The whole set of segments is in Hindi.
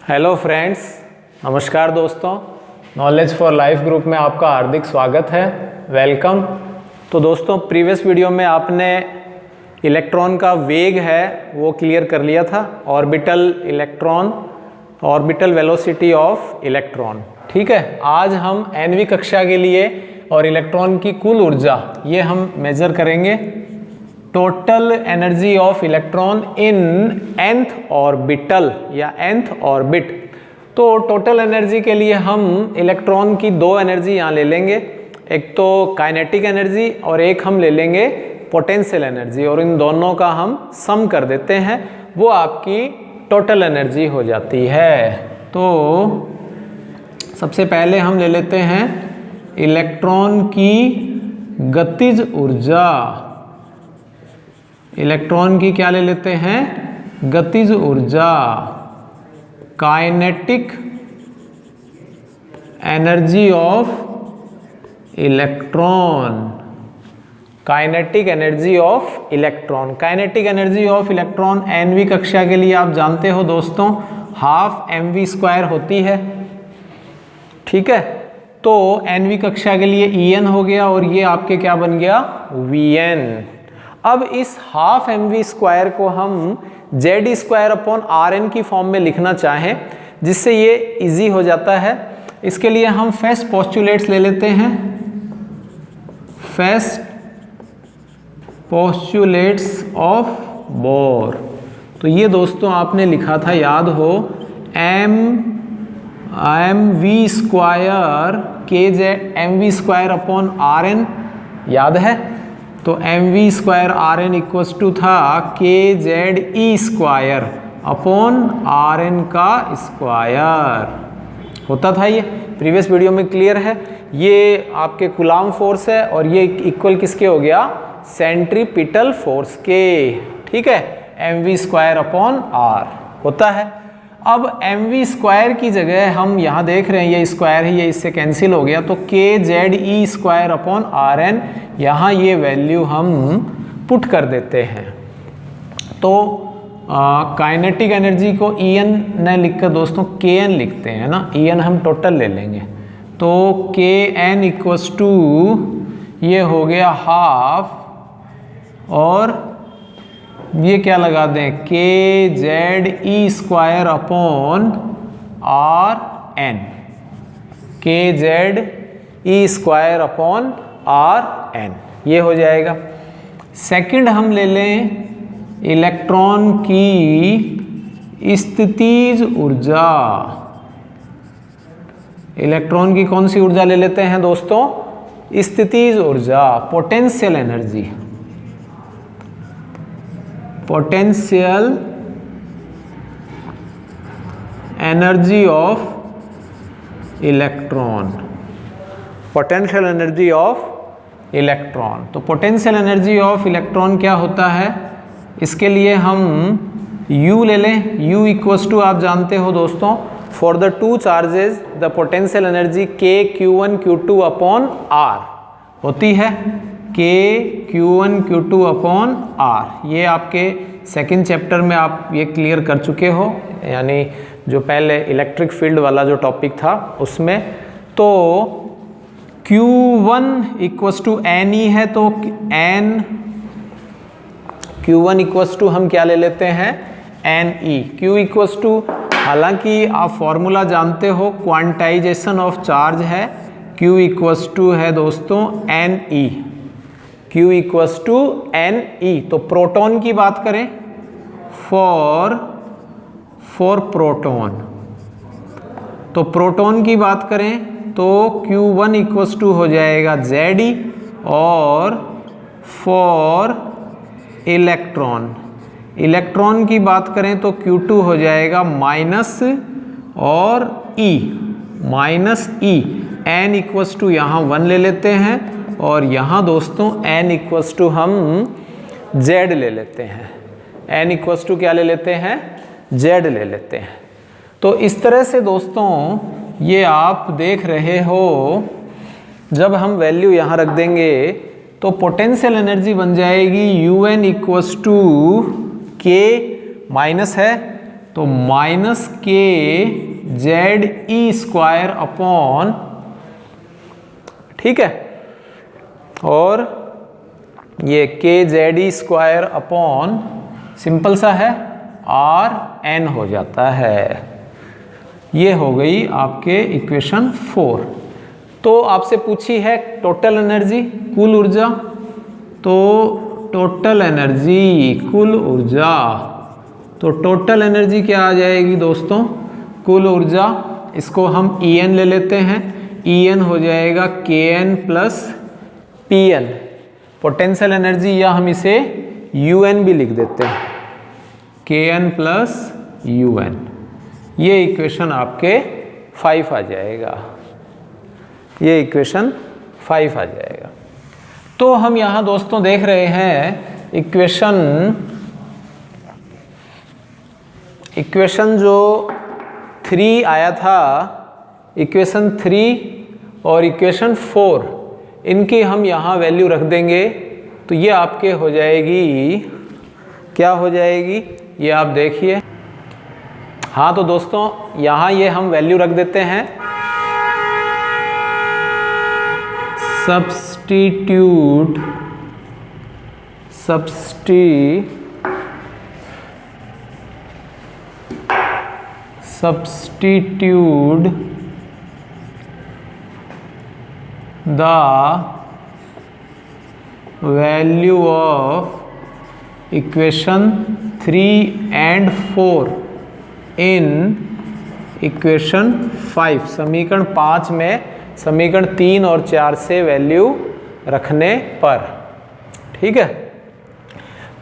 हेलो फ्रेंड्स, नमस्कार दोस्तों। नॉलेज फॉर लाइफ ग्रुप में आपका हार्दिक स्वागत है, वेलकम। तो दोस्तों, प्रीवियस वीडियो में आपने इलेक्ट्रॉन का वेग है वो क्लियर कर लिया था, orbital electron, orbital velocity of electron. ठीक है, आज हम nवीं कक्षा के लिए और इलेक्ट्रॉन की कुल ऊर्जा ये हम मेजर करेंगे। Total energy of electron in nth orbital या nth ऑर्बिट। तो टोटल एनर्जी के लिए हम इलेक्ट्रॉन की दो एनर्जी यहाँ ले लेंगे, एक तो काइनेटिक एनर्जी और एक हम ले लेंगे पोटेंशियल एनर्जी, और इन दोनों का हम सम कर देते हैं, वो आपकी टोटल एनर्जी हो जाती है। तो सबसे पहले हम ले लेते हैं इलेक्ट्रॉन की गतिज ऊर्जा। इलेक्ट्रॉन की क्या ले लेते हैं? गतिज ऊर्जा, kinetic energy of electron. Kinetic energy of electron, kinetic energy of electron nवीं कक्षा के लिए आप जानते हो दोस्तों, हाफ mv² होती है। ठीक है, तो nवीं कक्षा के लिए En हो गया और ये आपके क्या बन गया? Vn। अब इस हाफ mv² को हम z² की फॉर्म में लिखना चाहें, जिससे ये इजी हो जाता है। इसके लिए हम फर्स्ट पोस्टुलेट्स ले लेते हैं। First postulates of bore. तो ये दोस्तों आपने लिखा था, याद हो, mv²Rn, याद है? तो mv²Rn इक्वल्स टू था kZe² अपॉन Rn का स्क्वायर होता था। ये प्रीवियस वीडियो में क्लियर है। ये आपके कूलॉम फोर्स है और ये इक्वल किसके हो गया? सेंट्रीपिटल फोर्स के। ठीक है, mv² अपॉन R होता है। अब mv² की जगह हम यहाँ देख रहे हैं ये स्क्वायर है, ये इससे कैंसिल हो गया, तो kZe² अपॉन Rn, यहाँ ये वैल्यू हम पुट कर देते हैं। तो काइनेटिक एनर्जी को En न लिखकर दोस्तों Kn लिखते हैं ना, En हम टोटल ले लेंगे। तो Kn इक्वल्स टू ये हो गया हाफ, और ये क्या लगा दें? kZe² upon Rn, kZe² upon Rn, ये हो जाएगा। सेकंड हम ले लें इलेक्ट्रॉन की स्थितिज ऊर्जा। इलेक्ट्रॉन की कौन सी ऊर्जा ले लेते हैं दोस्तों? स्थितिज ऊर्जा, potential energy. Potential energy of electron, potential energy of electron. तो पोटेंशियल एनर्जी ऑफ इलेक्ट्रॉन क्या होता है? इसके लिए हम U ले लें। U इक्वल्स टू आप जानते हो दोस्तों, for the two charges the potential energy kQ1 Q2 upon R होती है, kQ1 Q2 अपॉन R। ये आपके सेकंड चैप्टर में आप ये क्लियर कर चुके हो, यानी जो पहले इलेक्ट्रिक फील्ड वाला जो टॉपिक था उसमें। तो Q1 इक्वल्स टू NE है, तो Q1 इक्वल्स टू हम क्या ले लेते हैं? NE। Q इक्वल्स टू, हालांकि आप फॉर्मूला जानते हो, क्वांटाइजेशन ऑफ चार्ज है, Q इक्वल्स टू है दोस्तों NE। Q equals to NE। तो प्रोटॉन की बात करें, फॉर प्रोटॉन, तो प्रोटॉन की बात करें तो Q1 इक्वल्स टू हो जाएगा Ze, और फॉर इलेक्ट्रॉन, इलेक्ट्रॉन की बात करें तो Q2 हो जाएगा माइनस और minus E। N equals to यहाँ 1 ले लेते हैं, और यहाँ दोस्तों N इक्वल्स टू हम Z ले लेते हैं। N इक्वल्स टू क्या ले लेते हैं? Z ले लेते हैं। तो इस तरह से दोस्तों ये आप देख रहे हो, जब हम वैल्यू यहाँ रख देंगे तो पोटेंशियल एनर्जी बन जाएगी UN equals to K minus है तो माइनस के जेड ई स्क्वायर अपॉन, ठीक है, और ये के जेड ई स्क्वायर अपॉन सिंपल सा है आर एन हो जाता है। ये हो गई आपके इक्वेशन 4। तो आपसे पूछी है टोटल एनर्जी, कुल ऊर्जा, तो टोटल एनर्जी, कुल ऊर्जा, तो टोटल एनर्जी क्या आ जाएगी दोस्तों, कुल ऊर्जा, इसको हम ई एन ले लेते हैं, ई एन हो जाएगा K N plus P N, potential energy, या हम इसे यू एन भी लिख देते हैं, के एन प्लस यू एन। ये इक्वेशन आपके 5 आ जाएगा, ये इक्वेशन 5 आ जाएगा। तो हम यहाँ दोस्तों देख रहे हैं इक्वेशन जो 3 आया था, इक्वेशन 3 और इक्वेशन 4, इनकी हम यहाँ वैल्यू रख देंगे, तो ये आपके हो जाएगी, क्या हो जाएगी, ये आप देखिए। हाँ तो दोस्तों यहाँ ये हम वैल्यू रख देते हैं, substitute the value of equation 3 and 4 in equation 5। समीकरण 5 में समीकरण 3 और 4 से वैल्यू रखने पर, ठीक है।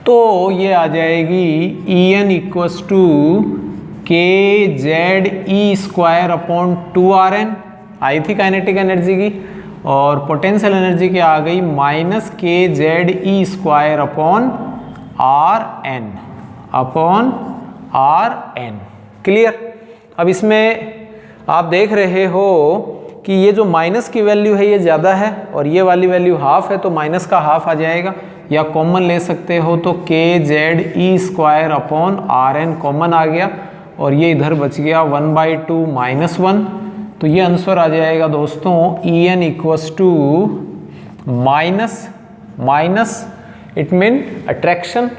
तो ये आ जाएगी ई एन इक्वस टू के जेड ई स्क्वायर अपॉन 2 RN, आई थी काइनेटिक एनर्जी की, और पोटेंशियल एनर्जी की आ गई माइनस के Z E square upon are N. Clear. अब इसमें आप देख रहे हो कि ये जो माइनस की वैल्यू है ये ज़्यादा है और ये वाली वैल्यू हाफ है, तो माइनस का हाफ आ जाएगा, या कॉमन ले सकते हो तो k Z E square upon are n common आ गया, और ये इधर बच गया 1/2 माइनस 1। तो ये आंसर आ जाएगा दोस्तों E N equals to minus it mean attraction,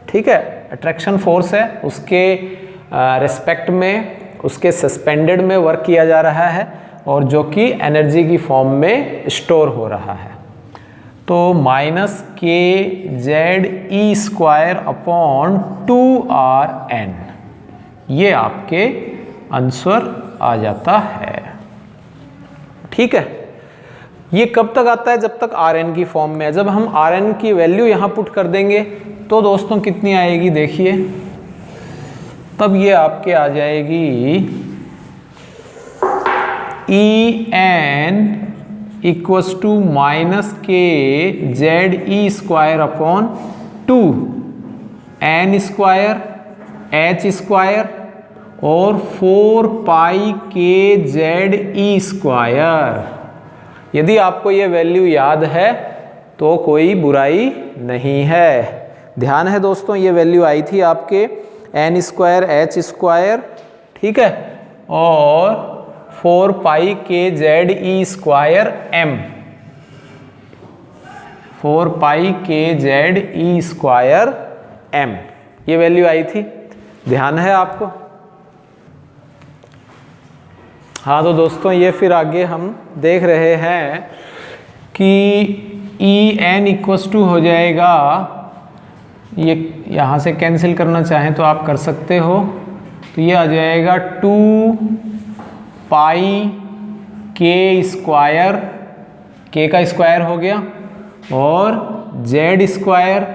ठीक है, अट्रैक्शन फोर्स है, उसके रिस्पेक्ट में, उसके सस्पेंडेड में वर्क किया जा रहा है, और जो कि एनर्जी की फॉर्म में स्टोर हो रहा है। तो माइनस के जेड ई स्क्वायर अपॉन 2RN, ये आपके आंसर आ जाता है, ठीक है। ये कब तक आता है, जब तक RN की फॉर्म में है। जब हम RN की वैल्यू यहाँ पुट कर देंगे तो दोस्तों कितनी आएगी देखिए, तब ये आपके आ जाएगी e N equals to minus के जेड ई square upon 2 square H square और 4 पाई के जेड ई स्क्वायर। यदि आपको ये वैल्यू याद है तो कोई बुराई नहीं है। ध्यान है दोस्तों, ये वैल्यू आई थी आपके एन स्क्वायर एच स्क्वायर, ठीक है, और 4 पाई के जेड ई स्क्वायर एम, 4 पाई के जेड ई स्क्वायर एम, ये वैल्यू आई थी। ध्यान है आपको? हाँ तो दोस्तों ये फिर आगे हम देख रहे हैं कि ई एन इक्वस टू हो जाएगा, ये यहाँ से कैंसिल करना चाहें तो आप कर सकते हो, तो ये आ जाएगा 2 पाई के स्क्वायर, के का स्क्वायर हो गया, और जेड स्क्वायर,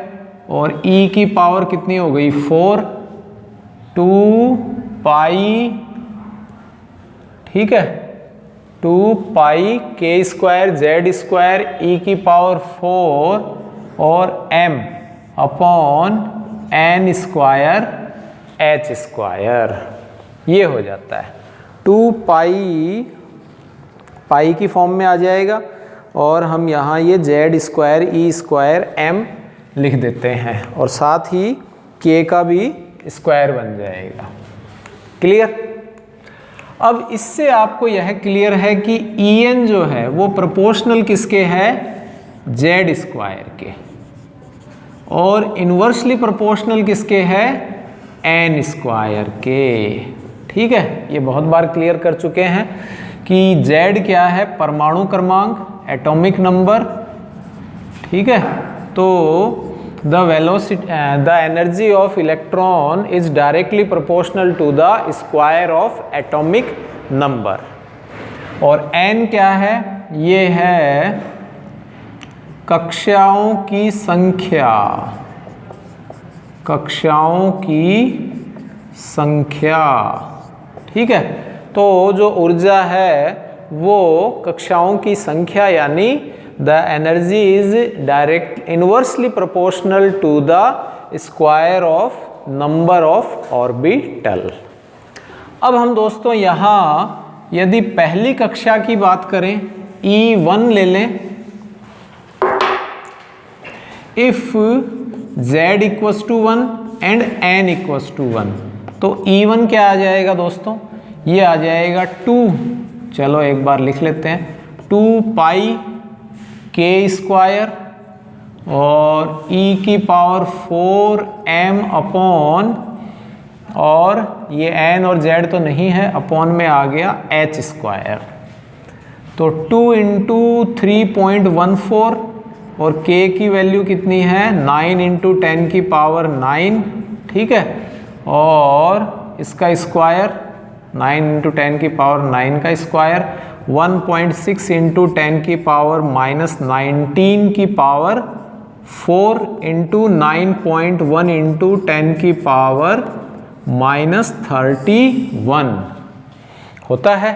और ई की पावर कितनी हो गई 4, 2 पाई, ठीक है, 2 पाई के स्क्वायर जेड स्क्वायर ई की पावर 4 और m upon N square H square, ये हो जाता है 2 पाई की फॉर्म में आ जाएगा, और हम यहाँ ये Z square E square M लिख देते हैं, और साथ ही के का भी स्क्वायर बन जाएगा। क्लियर। अब इससे आपको यह क्लियर है कि En जो है वो प्रोपोर्शनल किसके है, जेड स्क्वायर के, और इन्वर्सली प्रोपोर्शनल किसके है, एन स्क्वायर के। ठीक है, ये बहुत बार क्लियर कर चुके हैं कि जेड क्या है, परमाणु क्रमांक, एटॉमिक नंबर। ठीक है, तो the velocity the energy of electron is directly proportional to the square of atomic number। और n क्या है, ये है कक्षाओं की संख्या, कक्षाओं की संख्या। ठीक है, तो जो ऊर्जा है वो कक्षाओं की संख्या, यानी the energy is direct inversely proportional to the square of number of orbital। अब हम दोस्तों यहाँ यदि पहली कक्षा की बात करें, E1 ले लें। if z equals to 1 and n equals to 1, तो E1 क्या आ जाएगा दोस्तों, ये आ जाएगा 2, चलो एक बार लिख लेते हैं, 2 पाई के स्क्वायर और e की पावर 4m अपॉन, और ये n और z तो नहीं है, अपॉन में आ गया h स्क्वायर। तो 2 इंटू 3.14 और k की वैल्यू कितनी है, 9 इंटू 10 की पावर 9। ठीक है, और इसका स्क्वायर 9 इंटू 10 की पावर 9 का स्क्वायर, 1.6 इंटू 10 की पावर माइनस 19 की पावर 4 इंटू 9.1 इंटू 10 की पावर माइनस 31 होता है।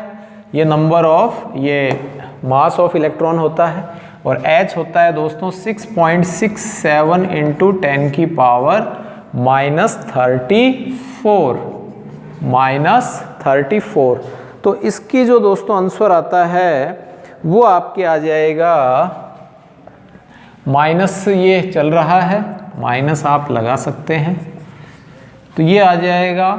ये नंबर ऑफ, ये मास ऑफ इलेक्ट्रॉन होता है। और H होता है दोस्तों 6.67 इंटू 10 की पावर माइनस 34। तो इसकी जो दोस्तों आंसर आता है वो आपके आ जाएगा, माइनस ये चल रहा है, माइनस आप लगा सकते हैं, तो ये आ जाएगा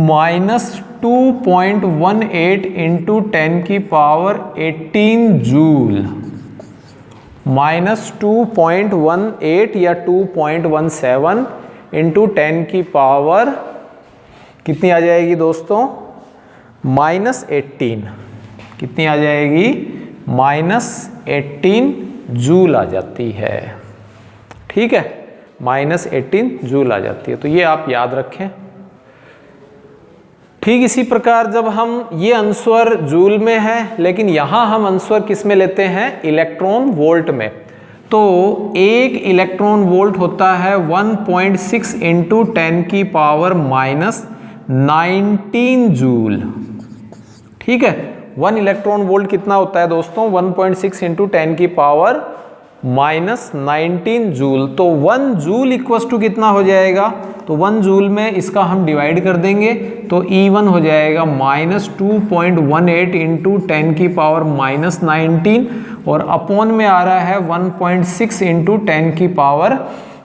माइनस 2.18 इंटू 10 की पावर 18 जूल, माइनस 2.18 या 2.17 इंटू 10 की पावर कितनी आ जाएगी दोस्तों, माइनस 18। कितनी आ जाएगी, माइनस 18 जूल आ जाती है। ठीक है, माइनस 18 जूल आ जाती है, तो ये आप याद रखें। ठीक इसी प्रकार जब हम, ये आंसर जूल में है, लेकिन यहाँ हम आंसर किस में लेते हैं, इलेक्ट्रॉन वोल्ट में। तो एक इलेक्ट्रॉन वोल्ट होता है 1.6 इंटू 10 की पावर माइनस 19 जूल। ठीक है, 1 इलेक्ट्रॉन वोल्ट कितना होता है दोस्तों, 1.6 इंटू 10 की पावर माइनस 19 जूल। तो 1 जूल इक्वस टू कितना हो जाएगा, तो 1 जूल में इसका हम डिवाइड कर देंगे, तो E1 हो जाएगा माइनस 2.18 इंटू 10 की पावर माइनस 19, और अपॉन में आ रहा है 1.6 इंटू 10 की पावर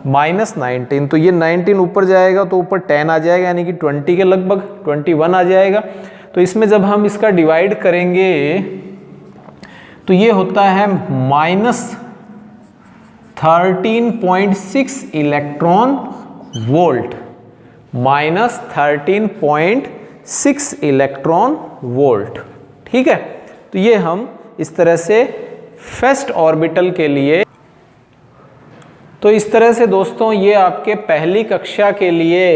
माइनस 19। तो ये 19 ऊपर जाएगा तो ऊपर 10 आ जाएगा, यानी कि 20 के लगभग 21 आ जाएगा। तो इसमें जब हम इसका डिवाइड करेंगे तो ये होता है minus 13.6 electron volt, minus 13.6 electron volt. ठीक है, तो ये हम इस तरह से फर्स्ट ऑर्बिटल के लिए, तो इस तरह से दोस्तों ये आपके पहली कक्षा के लिए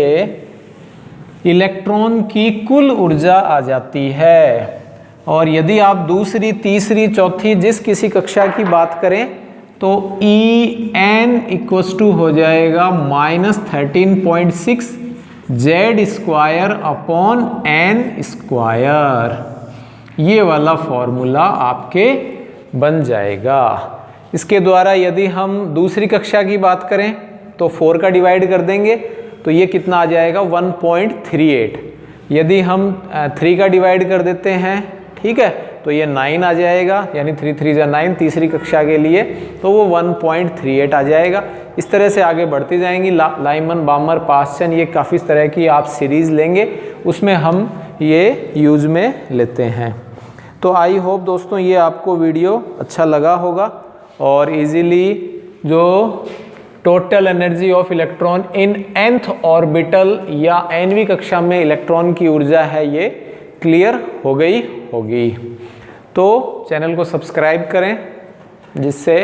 इलेक्ट्रॉन की कुल ऊर्जा आ जाती है। और यदि आप दूसरी, तीसरी, चौथी जिस किसी कक्षा की बात करें तो En इक्वस टू हो जाएगा minus 13.6 Z square upon N square. ये वाला फॉर्मूला आपके बन जाएगा। इसके द्वारा यदि हम दूसरी कक्षा की बात करें तो 4 का डिवाइड कर देंगे तो ये कितना आ जाएगा 1.38। यदि हम 3 का डिवाइड कर देते हैं, ठीक है, तो तो ये 9 आ जाएगा, यानी 3 3 जा 9 तीसरी कक्षा के लिए, तो वो 1.38 आ जाएगा। इस तरह से आगे बढ़ती जाएंगी। लाइमन, बामर, पास्चन, ये काफ़ी इस तरह की आप सीरीज़ लेंगे, उसमें हम ये यूज़ में लेते हैं। तो आई होप दोस्तों ये आपको वीडियो अच्छा लगा होगा और इजीली जो total energy of electron in nth orbital या nवीं कक्षा में इलेक्ट्रॉन की ऊर्जा है, ये क्लियर हो गई होगी। तो चैनल को सब्सक्राइब करें जिससे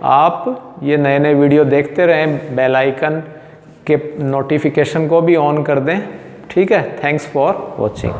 आप ये नए नए वीडियो देखते रहें, बेल आइकन के नोटिफिकेशन को भी ऑन कर दें। ठीक है, थैंक्स फॉर वॉचिंग।